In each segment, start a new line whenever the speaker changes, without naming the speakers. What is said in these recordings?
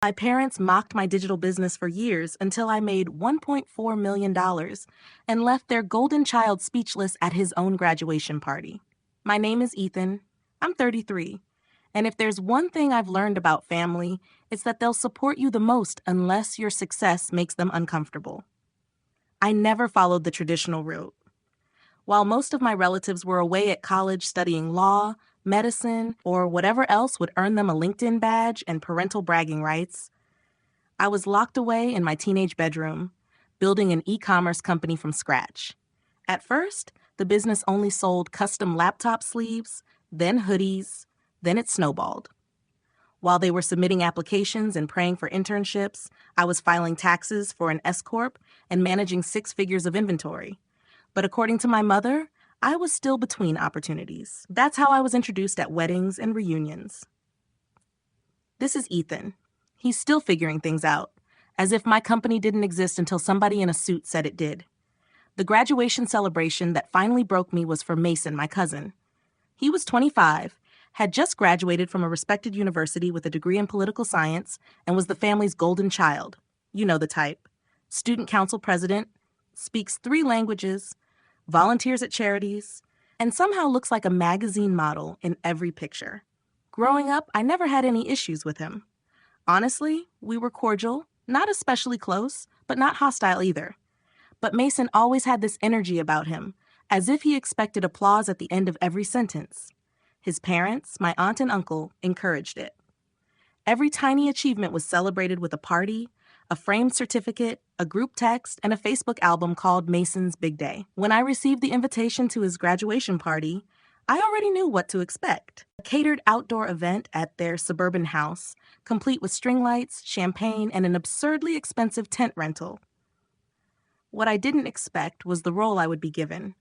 My parents mocked my digital business for years until I made $1.4 million and left their golden child speechless at his own graduation party. My name is Ethan. I'm 33. And if there's one thing I've learned about family, it's that they'll support you the most unless your success makes them uncomfortable. I never followed the traditional route. While most of my relatives were away at college studying law, medicine, or whatever else would earn them a LinkedIn badge and parental bragging rights, I was locked away in my teenage bedroom, building an e-commerce company from scratch. At first, the business only sold custom laptop sleeves, then hoodies, then it snowballed. While they were submitting applications and praying for internships, I was filing taxes for an S-corp and managing 6 figures of inventory. But according to my mother, I was still between opportunities. That's how I was introduced at weddings and reunions. This is Ethan. He's still figuring things out, as if my company didn't exist until somebody in a suit said it did. The graduation celebration that finally broke me was for Mason, my cousin. He was 25, had just graduated from a respected university with a degree in political science, and was the family's golden child. You know the type. Student council president, speaks 3 languages, volunteers at charities, and somehow looks like a magazine model in every picture. Growing up, I never had any issues with him. Honestly, we were cordial, not especially close, but not hostile either. But Mason always had this energy about him, as if he expected applause at the end of every sentence. His parents, my aunt and uncle, encouraged it. Every tiny achievement was celebrated with a party, a framed certificate, a group text, and a Facebook album called Mason's Big Day. When I received the invitation to his graduation party, I already knew what to expect. A catered outdoor event at their suburban house, complete with string lights, champagne, and an absurdly expensive tent rental. What I didn't expect was the role I would be given.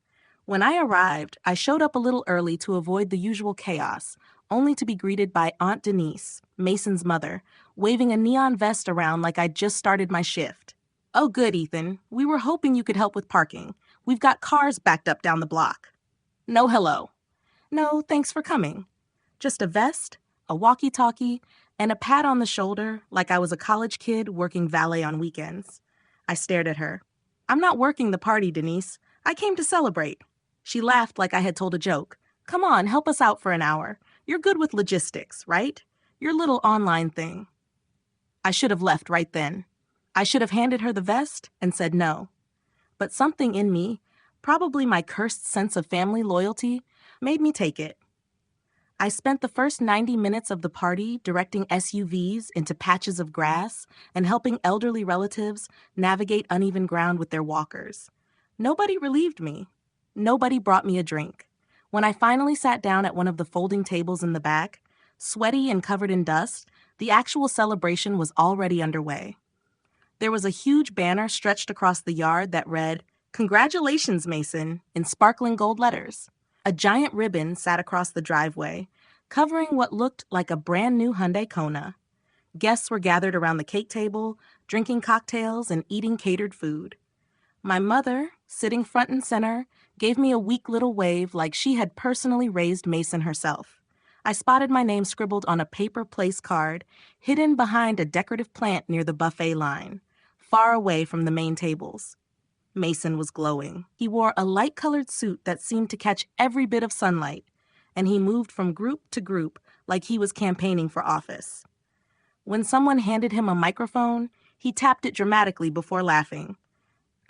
When I arrived, I showed up a little early to avoid the usual chaos, only to be greeted by Aunt Denise, Mason's mother, waving a neon vest around like I'd just started my shift. "Oh, good, Ethan. We were hoping you could help with parking. We've got cars backed up down the block." No hello. No, thanks for coming. Just a vest, a walkie-talkie, and a pat on the shoulder like I was a college kid working valet on weekends. I stared at her. "I'm not working the party, Denise. I came to celebrate." She laughed like I had told a joke. "Come on, help us out for an hour. You're good with logistics, right? Your little online thing." I should have left right then. I should have handed her the vest and said no. But something in me, probably my cursed sense of family loyalty, made me take it. I spent the first 90 minutes of the party directing SUVs into patches of grass and helping elderly relatives navigate uneven ground with their walkers. Nobody relieved me. Nobody brought me a drink. When I finally sat down at one of the folding tables in the back, sweaty and covered in dust, the actual celebration was already underway. There was a huge banner stretched across the yard that read, "Congratulations, Mason," in sparkling gold letters. A giant ribbon sat across the driveway, covering what looked like a brand new Hyundai Kona. Guests were gathered around the cake table, drinking cocktails and eating catered food. My mother, sitting front and center, gave me a weak little wave like she had personally raised Mason herself. I spotted my name scribbled on a paper place card, hidden behind a decorative plant near the buffet line, far away from the main tables. Mason was glowing. He wore a light-colored suit that seemed to catch every bit of sunlight, and he moved from group to group like he was campaigning for office. When someone handed him a microphone, he tapped it dramatically before laughing.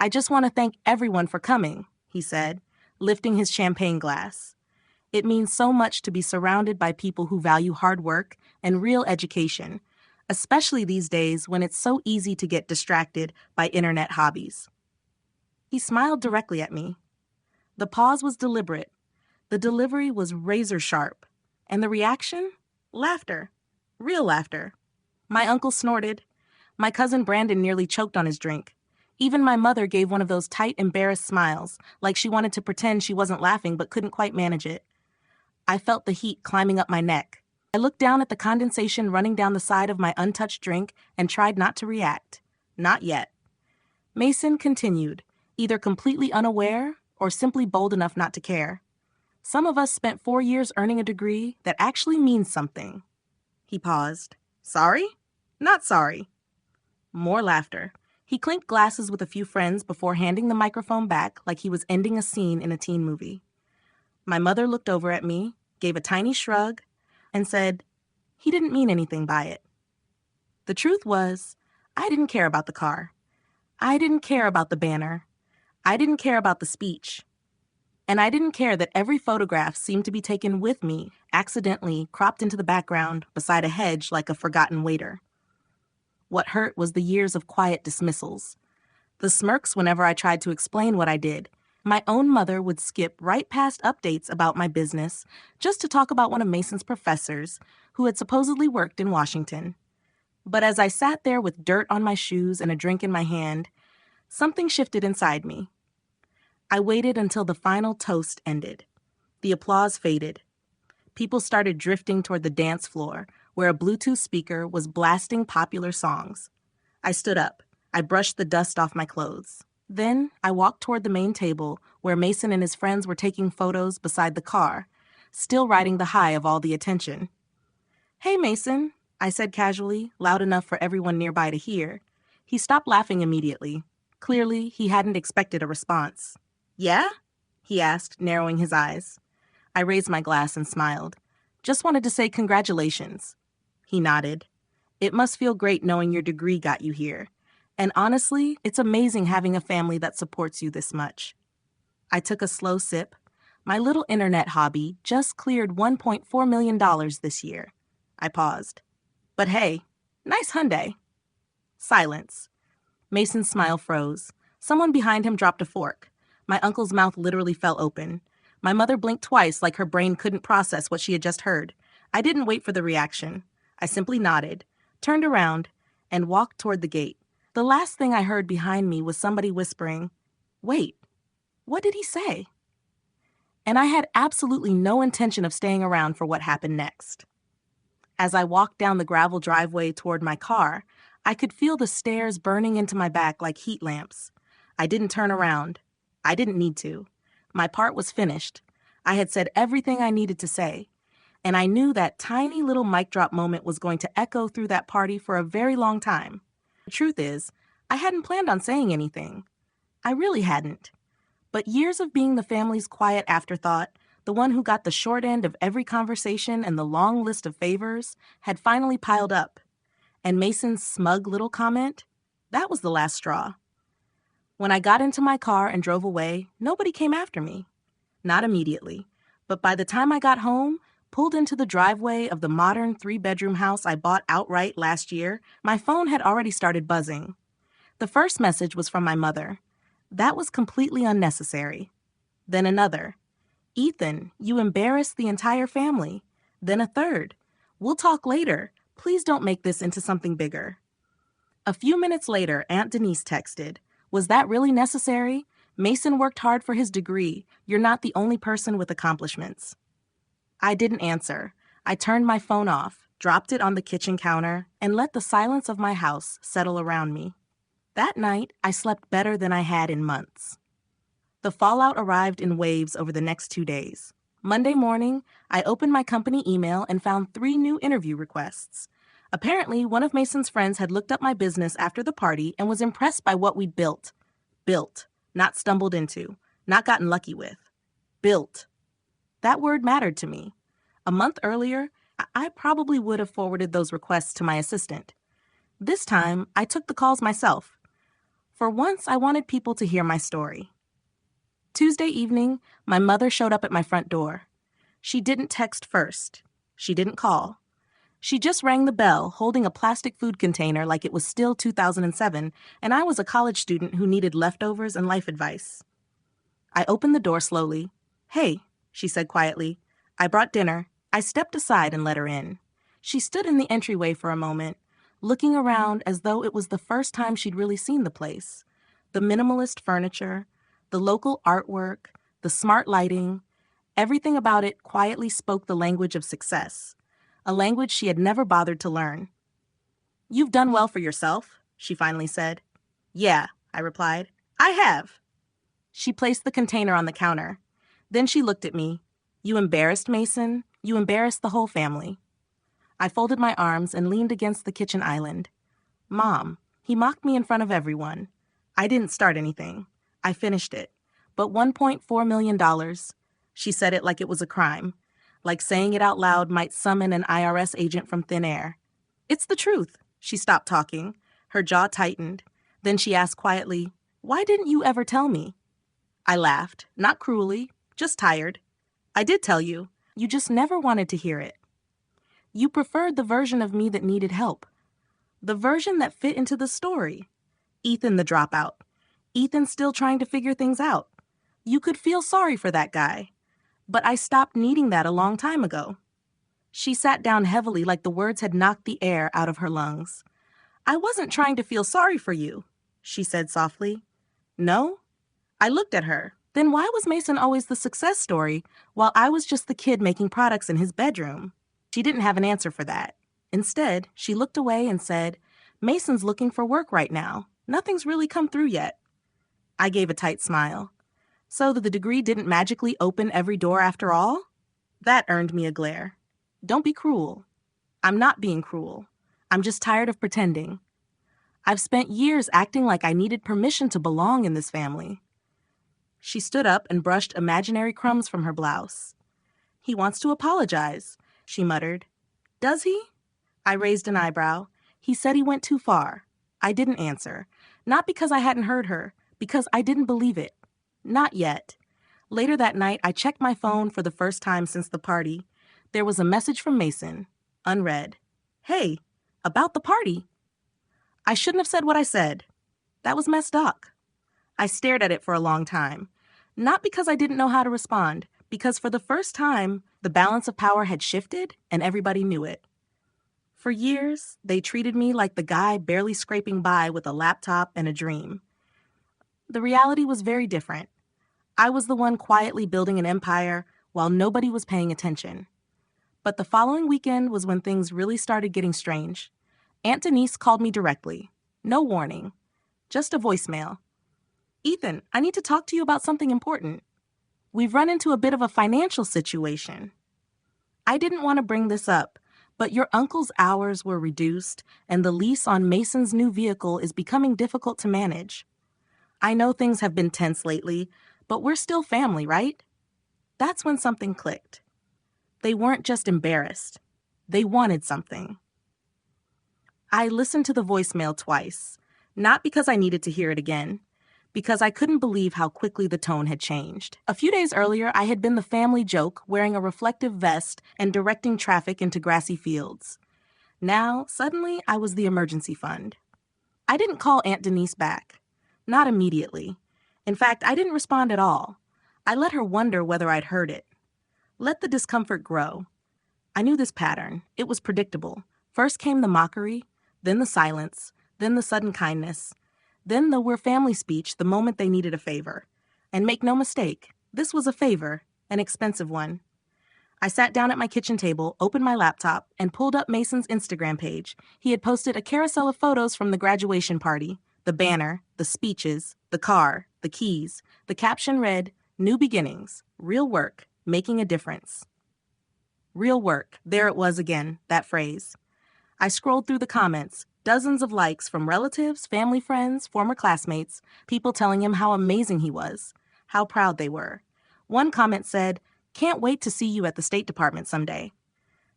"I just want to thank everyone for coming," he said, lifting his champagne glass. "It means so much to be surrounded by people who value hard work and real education, especially these days when it's so easy to get distracted by internet hobbies." He smiled directly at me. The pause was deliberate. The delivery was razor sharp. And the reaction? Laughter. Real laughter. My uncle snorted. My cousin Brandon nearly choked on his drink. Even my mother gave one of those tight, embarrassed smiles, like she wanted to pretend she wasn't laughing but couldn't quite manage it. I felt the heat climbing up my neck. I looked down at the condensation running down the side of my untouched drink and tried not to react. Not yet. Mason continued, either completely unaware or simply bold enough not to care. "Some of us spent 4 years earning a degree that actually means something." He paused. "Sorry?" Not sorry. More laughter. He clinked glasses with a few friends before handing the microphone back like he was ending a scene in a teen movie. My mother looked over at me, gave a tiny shrug, and said, "He didn't mean anything by it." The truth was, I didn't care about the car. I didn't care about the banner. I didn't care about the speech. And I didn't care that every photograph seemed to be taken with me, accidentally cropped into the background beside a hedge like a forgotten waiter. What hurt was the years of quiet dismissals. The smirks whenever I tried to explain what I did. My own mother would skip right past updates about my business just to talk about one of Mason's professors who had supposedly worked in Washington. But as I sat there with dirt on my shoes and a drink in my hand, something shifted inside me. I waited until the final toast ended. The applause faded. People started drifting toward the dance floor, where a Bluetooth speaker was blasting popular songs. I stood up. I brushed the dust off my clothes. Then I walked toward the main table, where Mason and his friends were taking photos beside the car, still riding the high of all the attention. "Hey, Mason," I said casually, loud enough for everyone nearby to hear. He stopped laughing immediately. Clearly, he hadn't expected a response. "Yeah?" he asked, narrowing his eyes. I raised my glass and smiled. "Just wanted to say congratulations." He nodded. "It must feel great knowing your degree got you here. And honestly, it's amazing having a family that supports you this much." I took a slow sip. My little internet hobby just cleared $1.4 million this year. I paused. "But hey, nice Hyundai." Silence. Mason's smile froze. Someone behind him dropped a fork. My uncle's mouth literally fell open. My mother blinked twice like her brain couldn't process what she had just heard. I didn't wait for the reaction. I simply nodded, turned around, and walked toward the gate. The last thing I heard behind me was somebody whispering, "Wait, what did he say?" And I had absolutely no intention of staying around for what happened next. As I walked down the gravel driveway toward my car, I could feel the stairs burning into my back like heat lamps. I didn't turn around. I didn't need to. My part was finished. I had said everything I needed to say, and I knew that tiny little mic drop moment was going to echo through that party for a very long time. The truth is, I hadn't planned on saying anything. I really hadn't. But years of being the family's quiet afterthought, the one who got the short end of every conversation and the long list of favors, had finally piled up. And Mason's smug little comment? That was the last straw. When I got into my car and drove away, nobody came after me. Not immediately, but by the time I got home, pulled into the driveway of the modern 3-bedroom house I bought outright last year, my phone had already started buzzing. The first message was from my mother. That was completely unnecessary. Then another. "Ethan, you embarrassed the entire family." Then a third. "We'll talk later. Please don't make this into something bigger." A few minutes later, Aunt Denise texted, "Was that really necessary? Mason worked hard for his degree. You're not the only person with accomplishments." I didn't answer. I turned my phone off, dropped it on the kitchen counter, and let the silence of my house settle around me. That night, I slept better than I had in months. The fallout arrived in waves over the next 2 days. Monday morning, I opened my company email and found 3 new interview requests. Apparently, one of Mason's friends had looked up my business after the party and was impressed by what we'd built. Built, not stumbled into, not gotten lucky with. Built. That word mattered to me. A month earlier, I probably would have forwarded those requests to my assistant. This time, I took the calls myself. For once, I wanted people to hear my story. Tuesday evening, my mother showed up at my front door. She didn't text first. She didn't call. She just rang the bell, holding a plastic food container like it was still 2007, and I was a college student who needed leftovers and life advice. I opened the door slowly. "Hey," she said quietly. "I brought dinner." I stepped aside and let her in. She stood in the entryway for a moment, looking around as though it was the first time she'd really seen the place. The minimalist furniture, the local artwork, the smart lighting, everything about it quietly spoke the language of success, a language she had never bothered to learn. "You've done well for yourself," she finally said. "Yeah," I replied. "I have." She placed the container on the counter. Then she looked at me. "You embarrassed Mason. You embarrassed the whole family." I folded my arms and leaned against the kitchen island. Mom, he mocked me in front of everyone. I didn't start anything. I finished it. But $1.4 million. She said it like it was a crime. Like saying it out loud might summon an IRS agent from thin air. It's the truth. She stopped talking. Her jaw tightened. Then she asked quietly, "Why didn't you ever tell me?" I laughed, not cruelly, just tired. "I did tell you. You just never wanted to hear it. You preferred the version of me that needed help. The version that fit into the story. Ethan the dropout. Ethan still trying to figure things out. You could feel sorry for that guy. But I stopped needing that a long time ago." She sat down heavily like the words had knocked the air out of her lungs. "I wasn't trying to feel sorry for you," she said softly. "No?" I looked at her. Then why was Mason always the success story while I was just the kid making products in his bedroom? She didn't have an answer for that. Instead, she looked away and said, "Mason's looking for work right now. Nothing's really come through yet." I gave a tight smile. So the degree didn't magically open every door after all? That earned me a glare. Don't be cruel. I'm not being cruel. I'm just tired of pretending. I've spent years acting like I needed permission to belong in this family. She stood up and brushed imaginary crumbs from her blouse. "He wants to apologize," she muttered. "Does he?" I raised an eyebrow. He said he went too far. I didn't answer. Not because I hadn't heard her, because I didn't believe it. Not yet. Later that night, I checked my phone for the first time since the party. There was a message from Mason, unread. "Hey, about the party." I shouldn't have said what I said. That was messed up. I stared at it for a long time. Not because I didn't know how to respond, because for the first time, the balance of power had shifted and everybody knew it. For years, they treated me like the guy barely scraping by with a laptop and a dream. The reality was very different. I was the one quietly building an empire while nobody was paying attention. But the following weekend was when things really started getting strange. Aunt Denise called me directly. No warning. Just a voicemail. "Ethan, I need to talk to you about something important. We've run into a bit of a financial situation. I didn't want to bring this up, but your uncle's hours were reduced and the lease on Mason's new vehicle is becoming difficult to manage. I know things have been tense lately, but we're still family, right?" That's when something clicked. They weren't just embarrassed. They wanted something. I listened to the voicemail twice, not because I needed to hear it again, because I couldn't believe how quickly the tone had changed. A few days earlier, I had been the family joke wearing a reflective vest and directing traffic into grassy fields. Now, suddenly, I was the emergency fund. I didn't call Aunt Denise back. Not immediately. In fact, I didn't respond at all. I let her wonder whether I'd heard it. Let the discomfort grow. I knew this pattern. It was predictable. First came the mockery, then the silence, then the sudden kindness, then the "we're family" speech the moment they needed a favor. And make no mistake, this was a favor, an expensive one. I sat down at my kitchen table, opened my laptop, and pulled up Mason's Instagram page. He had posted a carousel of photos from the graduation party, the banner, the speeches, the car, the keys. The caption read, "New beginnings, real work, making a difference." Real work. There it was again, that phrase. I scrolled through the comments, dozens of likes from relatives, family friends, former classmates, people telling him how amazing he was, how proud they were. One comment said, "Can't wait to see you at the State Department someday."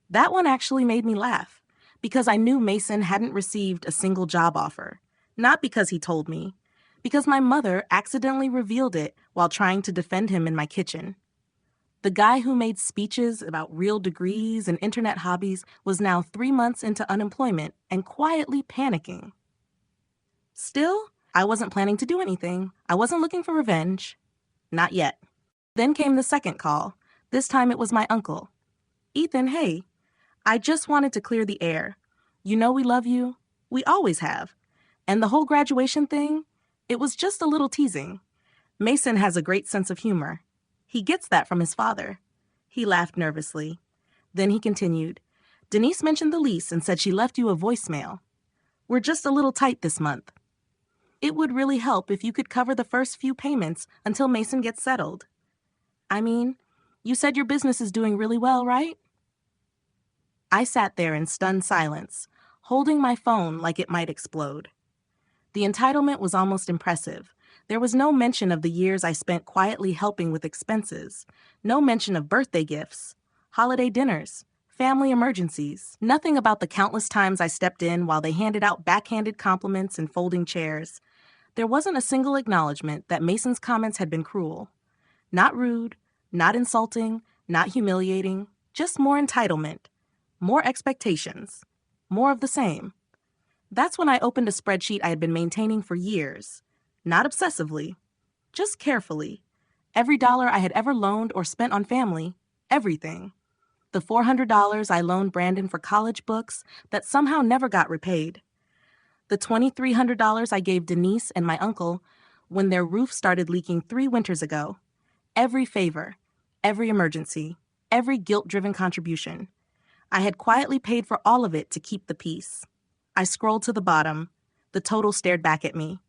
That one actually made me laugh, because I knew Mason hadn't received a single job offer. Not because he told me, because my mother accidentally revealed it while trying to defend him in my kitchen. The guy who made speeches about real degrees and internet hobbies was now 3 months into unemployment and quietly panicking. Still, I wasn't planning to do anything. I wasn't looking for revenge. Not yet. Then came the second call. This time it was my uncle. "Ethan, hey, I just wanted to clear the air. You know we love you. We always have. And the whole graduation thing, it was just a little teasing. Mason has a great sense of humor. He gets that from his father." He laughed nervously. Then he continued, "Denise mentioned the lease and said she left you a voicemail. We're just a little tight this month. It would really help if you could cover the first few payments until Mason gets settled. I mean, you said your business is doing really well, right?" I sat there in stunned silence, holding my phone like it might explode. The entitlement was almost impressive. There was no mention of the years I spent quietly helping with expenses, no mention of birthday gifts, holiday dinners, family emergencies, nothing about the countless times I stepped in while they handed out backhanded compliments and folding chairs. There wasn't a single acknowledgement that Mason's comments had been cruel. Not rude, not insulting, not humiliating, just more entitlement, more expectations, more of the same. That's when I opened a spreadsheet I had been maintaining for years. Not obsessively, just carefully. Every dollar I had ever loaned or spent on family, everything. The $400 I loaned Brandon for college books that somehow never got repaid. The $2,300 I gave Denise and my uncle when their roof started leaking 3 winters ago. Every favor, every emergency, every guilt-driven contribution. I had quietly paid for all of it to keep the peace. I scrolled to the bottom. The total stared back at me.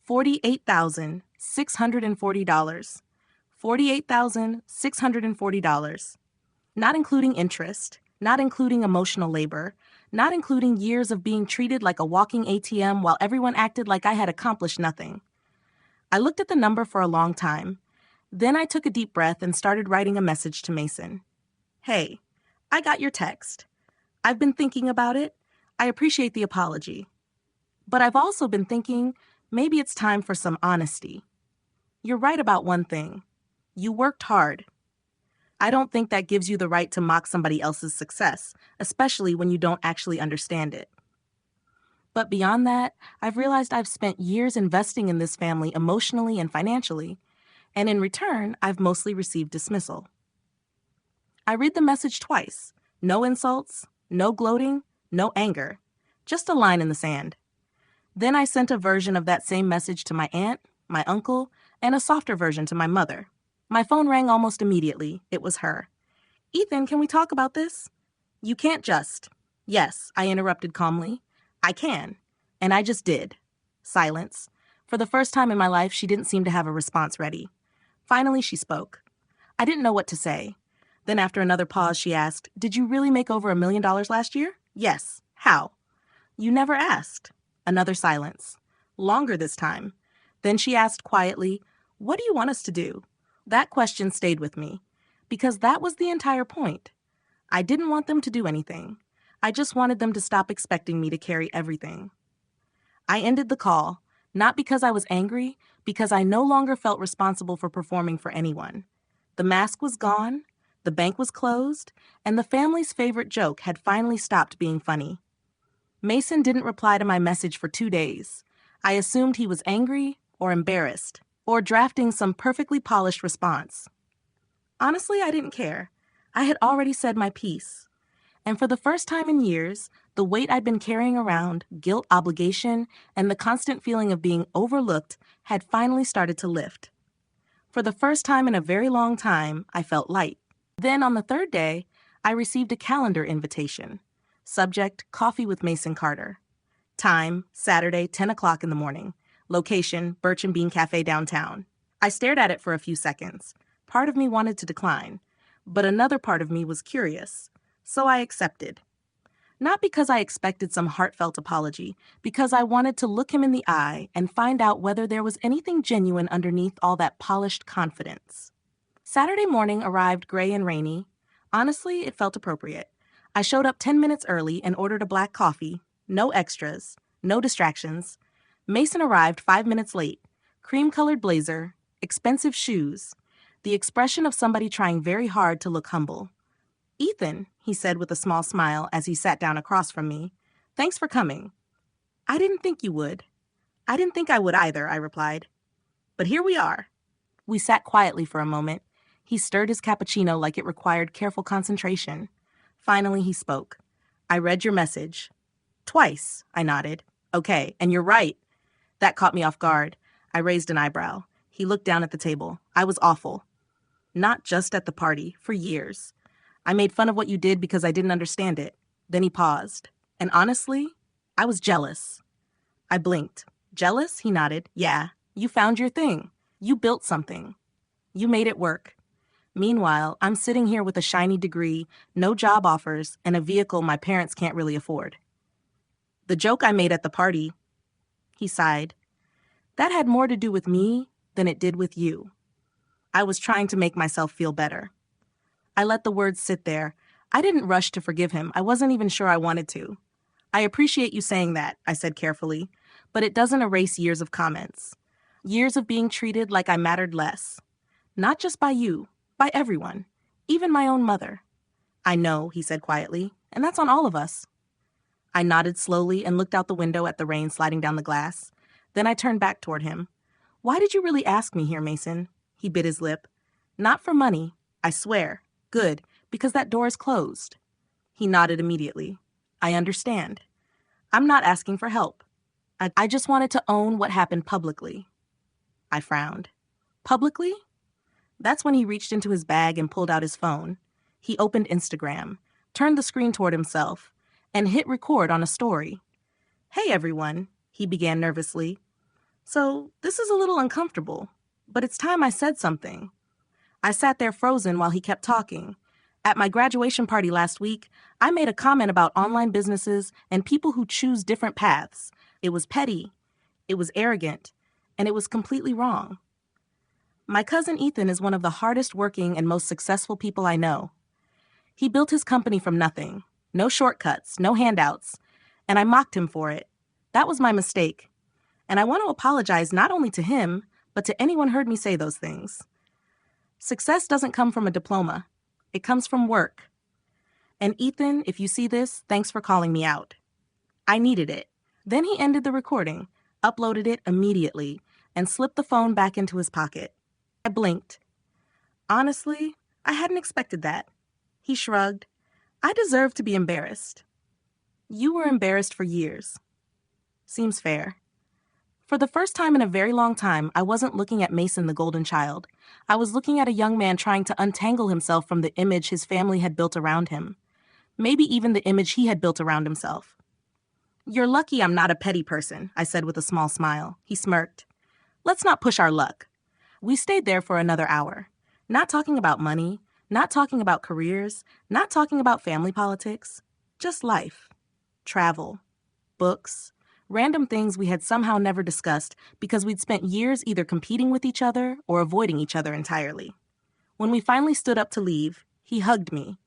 $48,640. $48,640. Not including interest, not including emotional labor, not including years of being treated like a walking ATM while everyone acted like I had accomplished nothing. I looked at the number for a long time. Then I took a deep breath and started writing a message to Mason. Hey, I got your text. I've been thinking about it. I appreciate the apology. But I've also been thinking maybe it's time for some honesty. You're right about one thing. You worked hard. I don't think that gives you the right to mock somebody else's success, especially when you don't actually understand it. But beyond that, I've realized I've spent years investing in this family emotionally and financially, and in return, I've mostly received dismissal. I read the message twice. No insults, no gloating, no anger. Just a line in the sand. Then I sent a version of that same message to my aunt, my uncle, and a softer version to my mother. My phone rang almost immediately. It was her. Ethan, can we talk about this? You can't just. Yes, I interrupted calmly. I can. And I just did. Silence. For the first time in my life, she didn't seem to have a response ready. Finally, she spoke. I didn't know what to say. Then after another pause, she asked, Did you really make over $1 million last year? Yes. How? You never asked. Another silence. Longer this time. Then she asked quietly, What do you want us to do? That question stayed with me, because that was the entire point. I didn't want them to do anything. I just wanted them to stop expecting me to carry everything. I ended the call, not because I was angry, because I no longer felt responsible for performing for anyone. The mask was gone, the bank was closed, and the family's favorite joke had finally stopped being funny. Mason didn't reply to my message for 2 days. I assumed he was angry or embarrassed, or drafting some perfectly polished response. Honestly, I didn't care. I had already said my piece. And for the first time in years, the weight I'd been carrying around, guilt, obligation, and the constant feeling of being overlooked had finally started to lift. For the first time in a very long time, I felt light. Then on the 3rd day, I received a calendar invitation. Subject, Coffee with Mason Carter. Time, Saturday, 10 o'clock in the morning. Location, Birch and Bean Cafe downtown. I stared at it for a few seconds. Part of me wanted to decline, but another part of me was curious. So I accepted. Not because I expected some heartfelt apology, because I wanted to look him in the eye and find out whether there was anything genuine underneath all that polished confidence. Saturday morning arrived gray and rainy. Honestly, it felt appropriate. I showed up 10 minutes early and ordered a black coffee. No extras, no distractions. Mason arrived 5 minutes late. Cream-colored blazer, expensive shoes, the expression of somebody trying very hard to look humble. Ethan, he said with a small smile as he sat down across from me, thanks for coming. I didn't think you would. I didn't think I would either, I replied. But here we are. We sat quietly for a moment. He stirred his cappuccino like it required careful concentration. Finally, he spoke. I read your message. Twice, I nodded. Okay, and you're right. That caught me off guard. I raised an eyebrow. He looked down at the table. I was awful. Not just at the party, for years. I made fun of what you did because I didn't understand it. Then he paused. And honestly, I was jealous. I blinked. Jealous? He nodded. Yeah, you found your thing. You built something. You made it work. Meanwhile, I'm sitting here with a shiny degree, no job offers, and a vehicle my parents can't really afford. The joke I made at the party, he sighed, that had more to do with me than it did with you. I was trying to make myself feel better. I let the words sit there. I didn't rush to forgive him. I wasn't even sure I wanted to. I appreciate you saying that, I said carefully, but it doesn't erase years of comments. Years of being treated like I mattered less. Not just by you, by everyone, even my own mother. I know, he said quietly, and that's on all of us. I nodded slowly and looked out the window at the rain sliding down the glass. Then I turned back toward him. Why did you really ask me here, Mason? He bit his lip. Not for money, I swear. Good, because that door is closed. He nodded immediately. I understand. I'm not asking for help. I just wanted to own what happened publicly. I frowned. Publicly? That's when he reached into his bag and pulled out his phone. He opened Instagram, turned the screen toward himself, and hit record on a story. Hey, everyone, he began nervously. So, this is a little uncomfortable, but it's time I said something. I sat there frozen while he kept talking. At my graduation party last week, I made a comment about online businesses and people who choose different paths. It was petty, it was arrogant, and it was completely wrong. My cousin Ethan is one of the hardest working and most successful people I know. He built his company from nothing. No shortcuts, no handouts, and I mocked him for it. That was my mistake. And I want to apologize not only to him, but to anyone heard me say those things. Success doesn't come from a diploma. It comes from work. And Ethan, if you see this, thanks for calling me out. I needed it. Then he ended the recording, uploaded it immediately, and slipped the phone back into his pocket. I blinked. Honestly, I hadn't expected that. He shrugged. I deserve to be embarrassed. You were embarrassed for years. Seems fair. For the first time in a very long time, I wasn't looking at Mason the golden child. I was looking at a young man trying to untangle himself from the image his family had built around him. Maybe even the image he had built around himself. You're lucky I'm not a petty person, I said with a small smile. He smirked. Let's not push our luck. We stayed there for another hour, not talking about money, not talking about careers, not talking about family politics, just life, travel, books, random things we had somehow never discussed because we'd spent years either competing with each other or avoiding each other entirely. When we finally stood up to leave, he hugged me.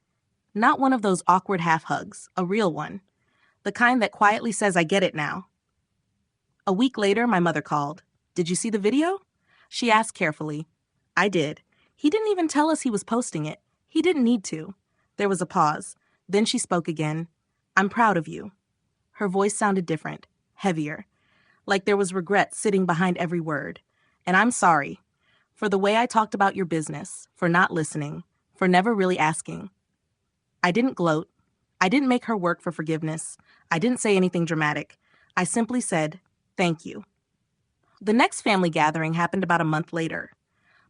Not one of those awkward half hugs, a real one. The kind that quietly says, I get it now. A week later, my mother called. Did you see the video? She asked carefully. I did. He didn't even tell us he was posting it. He didn't need to. There was a pause. Then she spoke again. I'm proud of you. Her voice sounded different, heavier, like there was regret sitting behind every word. And I'm sorry for the way I talked about your business, for not listening, for never really asking. I didn't gloat. I didn't make her work for forgiveness. I didn't say anything dramatic. I simply said, thank you. The next family gathering happened about a month later.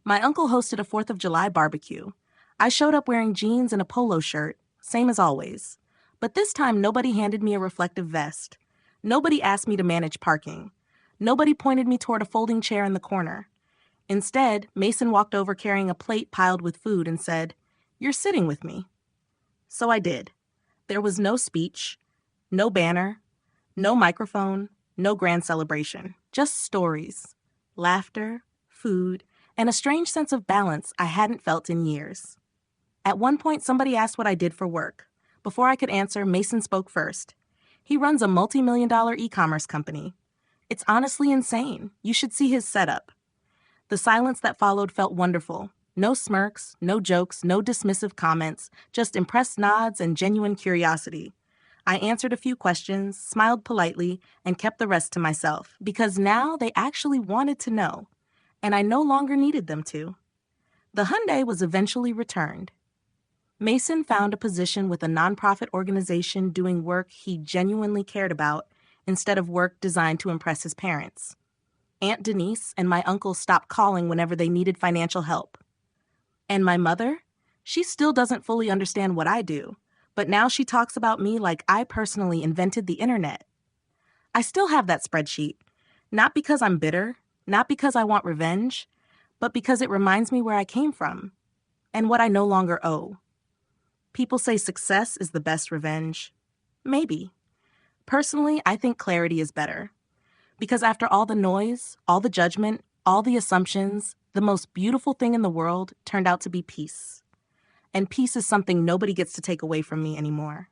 My uncle hosted a 4th of July barbecue. I showed up wearing jeans and a polo shirt, same as always. But this time, nobody handed me a reflective vest. Nobody asked me to manage parking. Nobody pointed me toward a folding chair in the corner. Instead, Mason walked over carrying a plate piled with food and said, You're sitting with me. So I did. There was no speech, no banner, no microphone, no grand celebration. Just stories, laughter, food, and a strange sense of balance I hadn't felt in years. At one point, somebody asked what I did for work. Before I could answer, Mason spoke first. He runs a multi-million-dollar e-commerce company. It's honestly insane. You should see his setup. The silence that followed felt wonderful. No smirks, no jokes, no dismissive comments, just impressed nods and genuine curiosity. I answered a few questions, smiled politely, and kept the rest to myself, because now they actually wanted to know, and I no longer needed them to. The Hyundai was eventually returned. Mason found a position with a nonprofit organization doing work he genuinely cared about instead of work designed to impress his parents. Aunt Denise and my uncle stopped calling whenever they needed financial help. And my mother? She still doesn't fully understand what I do, but now she talks about me like I personally invented the internet. I still have that spreadsheet, not because I'm bitter, not because I want revenge, but because it reminds me where I came from. and what I no longer owe. People say success is the best revenge. Maybe. Personally, I think clarity is better. Because after all the noise, all the judgment, all the assumptions, the most beautiful thing in the world turned out to be peace. And peace is something nobody gets to take away from me anymore.